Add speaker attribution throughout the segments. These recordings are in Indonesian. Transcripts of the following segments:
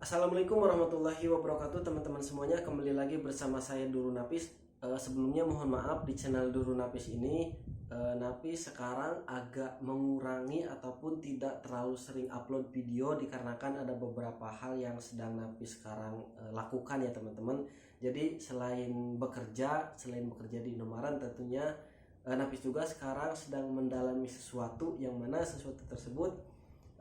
Speaker 1: Assalamualaikum warahmatullahi wabarakatuh teman-teman semuanya. Kembali lagi bersama saya Duru Napis. Sebelumnya mohon maaf di channel Duru Napis ini Napis sekarang agak mengurangi ataupun tidak terlalu sering upload video dikarenakan ada beberapa hal yang sedang Napis sekarang lakukan ya teman-teman. Jadi selain bekerja di Indomaret tentunya Napis juga sekarang sedang mendalami sesuatu yang mana sesuatu tersebut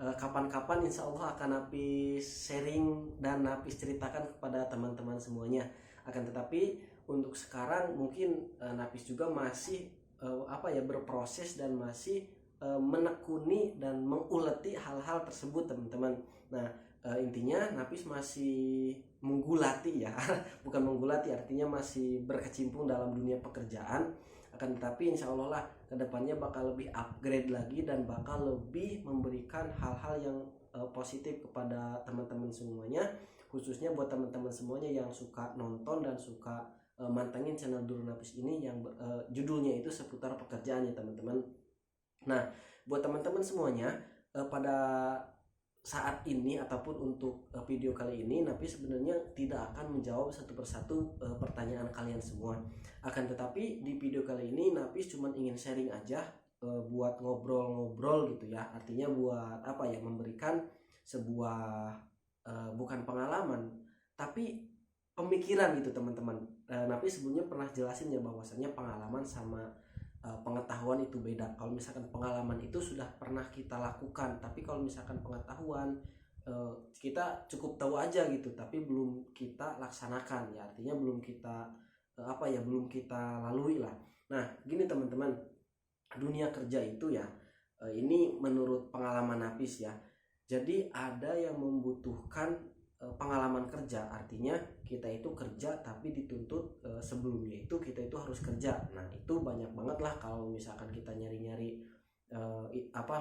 Speaker 1: kapan-kapan insya Allah akan Napis sharing dan Napis ceritakan kepada teman-teman semuanya. Akan tetapi untuk sekarang mungkin Napis juga masih berproses dan masih menekuni dan menguleti hal-hal tersebut teman-teman. Nah, intinya Napis masih menggulati ya, bukan menggulati, artinya masih berkecimpung dalam dunia pekerjaan. Akan tetapi insya Allah lah kedepannya bakal lebih upgrade lagi dan bakal lebih memberikan hal-hal yang positif kepada teman-teman semuanya, khususnya buat teman-teman semuanya yang suka nonton dan suka mantengin channel Duru Napis ini yang judulnya itu seputar pekerjaan ya teman-teman. Nah, buat teman-teman semuanya pada saat ini ataupun untuk video kali ini Napi sebenarnya tidak akan menjawab satu persatu pertanyaan kalian semua. Akan tetapi di video kali ini Napi cuma ingin sharing aja buat ngobrol-ngobrol gitu ya. Artinya buat memberikan sebuah bukan pengalaman tapi pemikiran gitu teman-teman. Napi sebelumnya pernah jelasin ya bahwasannya pengalaman sama pengetahuan itu beda. Kalau misalkan pengalaman itu sudah pernah kita lakukan, tapi kalau misalkan pengetahuan kita cukup tahu aja gitu, tapi belum kita laksanakan ya, artinya belum kita belum kita lalui lah. Nah, gini teman-teman, dunia kerja itu ya, ini menurut pengalaman Napis ya. Jadi ada yang membutuhkan pengalaman kerja, artinya kita itu kerja tapi dituntut sebelumnya itu kita itu harus kerja. Nah, itu banyak banget lah kalau misalkan kita nyari-nyari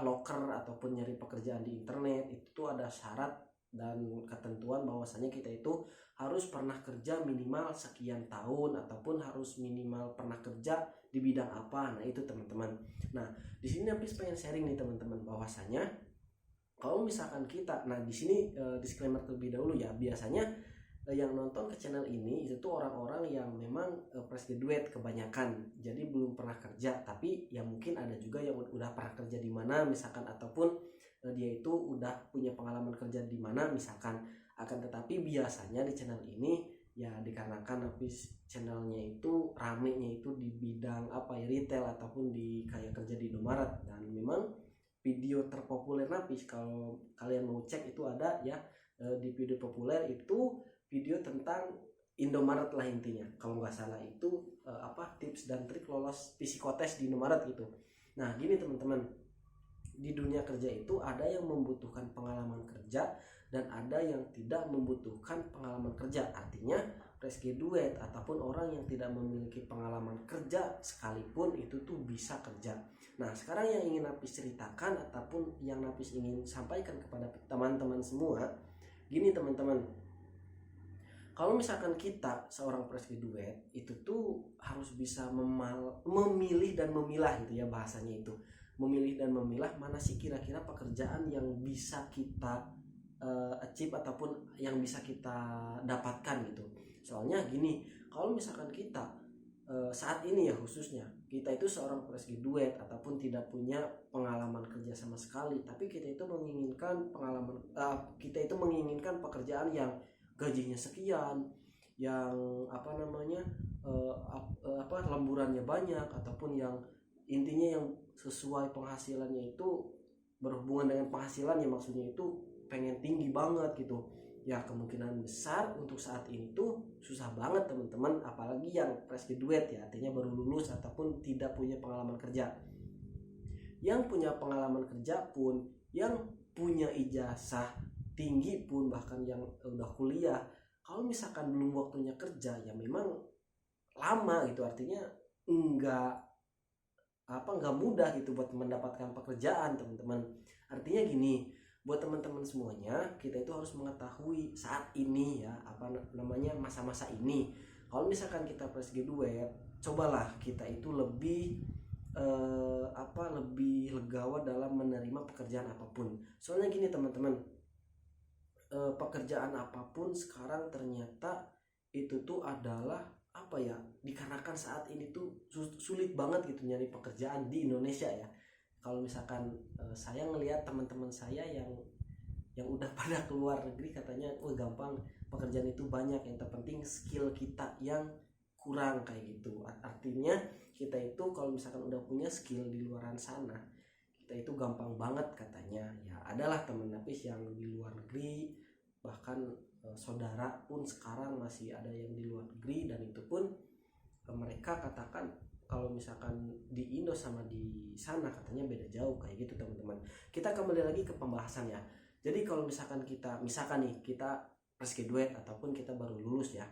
Speaker 1: loker ataupun nyari pekerjaan di internet, itu tuh ada syarat dan ketentuan bahwasanya kita itu harus pernah kerja minimal sekian tahun ataupun harus minimal pernah kerja di bidang apa. Nah, itu teman-teman. Nah, di sini Napis pengen sharing nih teman-teman bahwasanya kalau misalkan kita, nah di sini disclaimer terlebih dahulu ya, biasanya yang nonton ke channel ini itu tuh orang-orang yang memang fresh graduate kebanyakan, jadi belum pernah kerja, tapi ya mungkin ada juga yang udah pernah kerja di mana misalkan, ataupun dia itu udah punya pengalaman kerja di mana misalkan. Akan tetapi biasanya di channel ini ya dikarenakan habis channelnya itu ramenya itu di bidang retail ataupun di kayak kerja di Indomaret, dan memang video terpopuler Napis kalau kalian mau cek itu ada ya, di video populer itu video tentang Indomaret lah intinya, kalau nggak salah itu tips dan trik lolos psikotes di Indomaret gitu. Nah gini teman-teman, di dunia kerja itu ada yang membutuhkan pengalaman kerja dan ada yang tidak membutuhkan pengalaman kerja, artinya fresh graduate ataupun orang yang tidak memiliki pengalaman kerja sekalipun itu tuh bisa kerja. Nah, sekarang yang ingin Napis ceritakan ataupun yang Napis ingin sampaikan kepada teman-teman semua, gini teman-teman. Kalau misalkan kita seorang fresh graduate itu tuh harus bisa memilih dan memilah gitu ya, bahasanya itu. Memilih dan memilah mana sih kira-kira pekerjaan yang bisa kita achieve ataupun yang bisa kita dapatkan gitu. Soalnya gini, kalau misalkan kita saat ini ya khususnya kita itu seorang fresh graduate ataupun tidak punya pengalaman kerja sama sekali, tapi kita itu menginginkan kita itu menginginkan pekerjaan yang gajinya sekian, yang lemburannya banyak, ataupun yang intinya yang sesuai penghasilannya itu berhubungan dengan penghasilan ya, maksudnya itu pengen tinggi banget gitu ya. Kemungkinan besar untuk saat ini tuh susah banget teman-teman, apalagi yang fresh graduate ya, artinya baru lulus ataupun tidak punya pengalaman kerja. Yang punya pengalaman kerja pun, yang punya ijazah tinggi pun, bahkan yang udah kuliah, kalau misalkan belum waktunya kerja ya memang lama gitu, artinya nggak mudah gitu buat mendapatkan pekerjaan teman-teman. Artinya gini, buat teman-teman semuanya, kita itu harus mengetahui saat ini ya, masa-masa ini. Kalau misalkan kita fresh graduate, cobalah kita itu lebih lebih legawa dalam menerima pekerjaan apapun. Soalnya gini teman-teman, pekerjaan apapun sekarang ternyata itu tuh adalah apa ya, dikarenakan saat ini tuh sulit banget gitu nyari pekerjaan di Indonesia ya. Kalau misalkan saya ngelihat teman-teman saya yang udah pada keluar negeri katanya gampang, pekerjaan itu banyak, yang terpenting skill kita yang kurang kayak gitu. Artinya kita itu kalau misalkan udah punya skill di luaran sana, kita itu gampang banget katanya ya. Adalah teman Napis yang di luar negeri, bahkan saudara pun sekarang masih ada yang di luar negeri, dan itu pun mereka katakan kalau misalkan di Indo sama di sana katanya beda jauh kayak gitu teman-teman. Kita kembali lagi ke pembahasan ya. Jadi kalau misalkan nih kita fresh graduate ataupun kita baru lulus ya,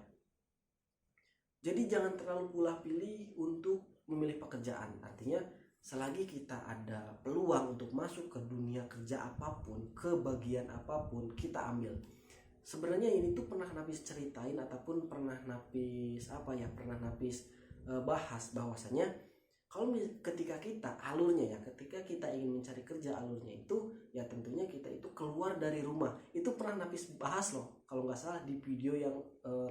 Speaker 1: jadi jangan terlalu pula pilih untuk memilih pekerjaan. Artinya selagi kita ada peluang untuk masuk ke dunia kerja apapun, ke bagian apapun, kita ambil. Sebenarnya ini tuh pernah Napis ceritain ataupun pernah Napis bahas bahwasanya kalau ketika kita ketika kita ingin mencari kerja, alurnya itu ya tentunya kita itu keluar dari rumah. Itu pernah Napis bahas loh kalau nggak salah di video yang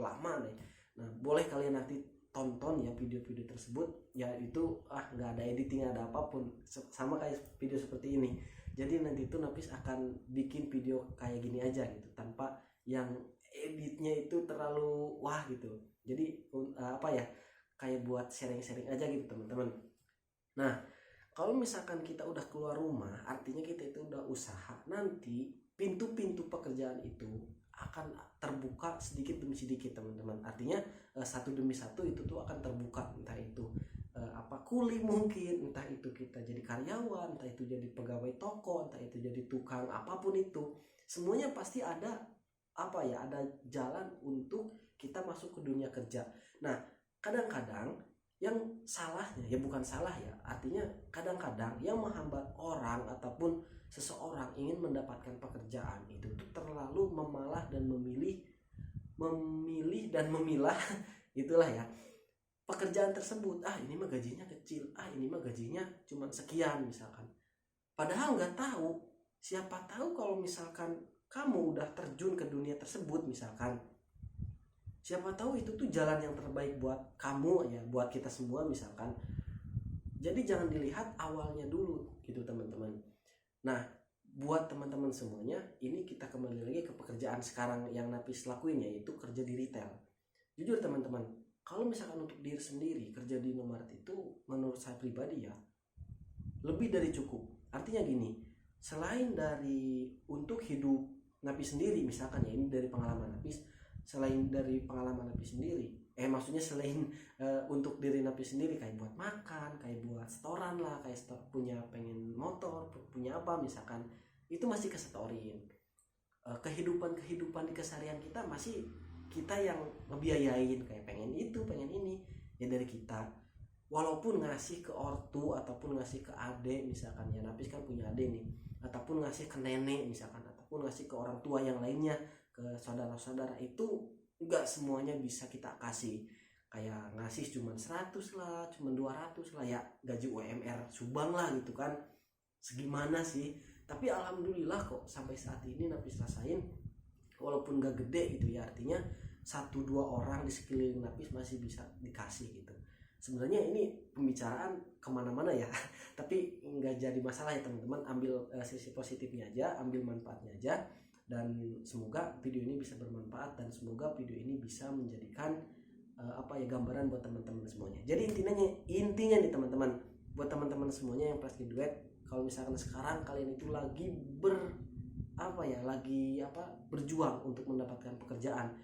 Speaker 1: lama deh. Nah, boleh kalian nanti tonton ya video-video tersebut ya. Itu nggak ada editing, ada apapun, sama kayak video seperti ini. Jadi nanti itu Napis akan bikin video kayak gini aja gitu, tanpa yang editnya itu terlalu wah gitu. Jadi kayak buat sharing-sharing aja gitu teman-teman. Nah, kalau misalkan kita udah keluar rumah, artinya kita itu udah usaha, nanti pintu-pintu pekerjaan itu akan terbuka sedikit demi sedikit teman-teman. Artinya satu demi satu itu tuh akan terbuka, entah itu kuli mungkin, entah itu kita jadi karyawan, entah itu jadi pegawai toko, entah itu jadi tukang, apapun itu semuanya pasti ada ada jalan untuk kita masuk ke dunia kerja. Nah, kadang-kadang yang salahnya ya, bukan salah ya, artinya kadang-kadang yang menghambat orang ataupun seseorang ingin mendapatkan pekerjaan itu tuh terlalu memalah dan memilih dan memilah itulah ya, pekerjaan tersebut. Ini mah gajinya kecil, ini mah gajinya cuma sekian misalkan. Padahal nggak tahu, siapa tahu kalau misalkan kamu udah terjun ke dunia tersebut misalkan, siapa tahu itu tuh jalan yang terbaik buat kamu ya, buat kita semua misalkan. Jadi jangan dilihat awalnya dulu gitu teman-teman. Nah, buat teman-teman semuanya, ini kita kembali lagi ke pekerjaan sekarang yang Napis lakuin, yaitu kerja di retail. Jujur teman-teman, kalau misalkan untuk diri sendiri kerja di Indomaret itu menurut saya pribadi ya lebih dari cukup. Artinya gini, selain dari untuk hidup Napis sendiri misalkan ya, ini dari pengalaman Napis, selain dari pengalaman Napis sendiri, maksudnya selain untuk diri Napis sendiri, kayak buat makan, kayak buat setoran lah, kayak punya pengen motor, punya apa misalkan, itu masih kesetorin. Kehidupan di keseharian kita masih kita yang ngebiayain, kayak pengen itu, pengen ini, ya dari kita. Walaupun ngasih ke ortu ataupun ngasih ke ade misalkan ya, Napis kan punya ade nih, ataupun ngasih ke nenek misalkan, ataupun ngasih ke orang tua yang lainnya, ke saudara-saudara, itu enggak semuanya bisa kita kasih. Kayak ngasih cuma 100 lah, cuma 200 lah ya, gaji UMR Subang lah gitu kan, segimana sih. Tapi alhamdulillah kok sampai saat ini Napis rasain, walaupun gak gede gitu ya, artinya 1-2 orang di sekeliling Napis masih bisa dikasih gitu. Sebenarnya ini pembicaraan kemana-mana ya tapi nggak jadi masalah ya teman-teman. Ambil sisi positifnya aja, ambil manfaatnya aja, dan semoga video ini bisa bermanfaat, dan semoga video ini bisa menjadikan gambaran buat teman-teman semuanya. Jadi intinya nih teman-teman, buat teman-teman semuanya yang fresh graduate, kalau misalkan sekarang kalian itu lagi berjuang untuk mendapatkan pekerjaan,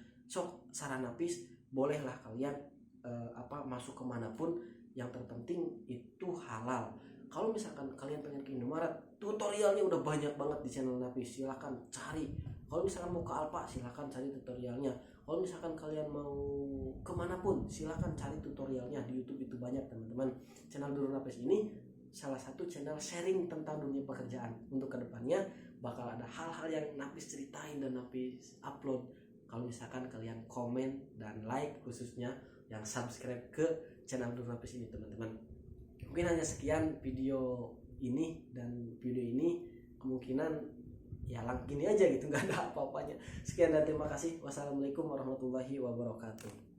Speaker 1: saran Napis, bolehlah kalian masuk kemanapun, yang terpenting itu halal. Kalau misalkan kalian pengen ke Indomaret, tutorialnya udah banyak banget di channel Napis, silahkan cari. Kalau misalkan mau ke Alfa, silahkan cari tutorialnya. Kalau misalkan kalian mau kemanapun, silahkan cari tutorialnya di YouTube, itu banyak teman-teman. Channel Duru Napis ini salah satu channel sharing tentang dunia pekerjaan. Untuk kedepannya bakal ada hal-hal yang Napis ceritain dan Napis upload. Kalau misalkan kalian komen dan like, khususnya yang subscribe ke channel Duru Napis ini teman-teman. Mungkin hanya sekian video ini, dan video ini kemungkinan ya gini aja gitu, nggak ada apa-apanya. Sekian dan terima kasih. Wassalamualaikum warahmatullahi wabarakatuh.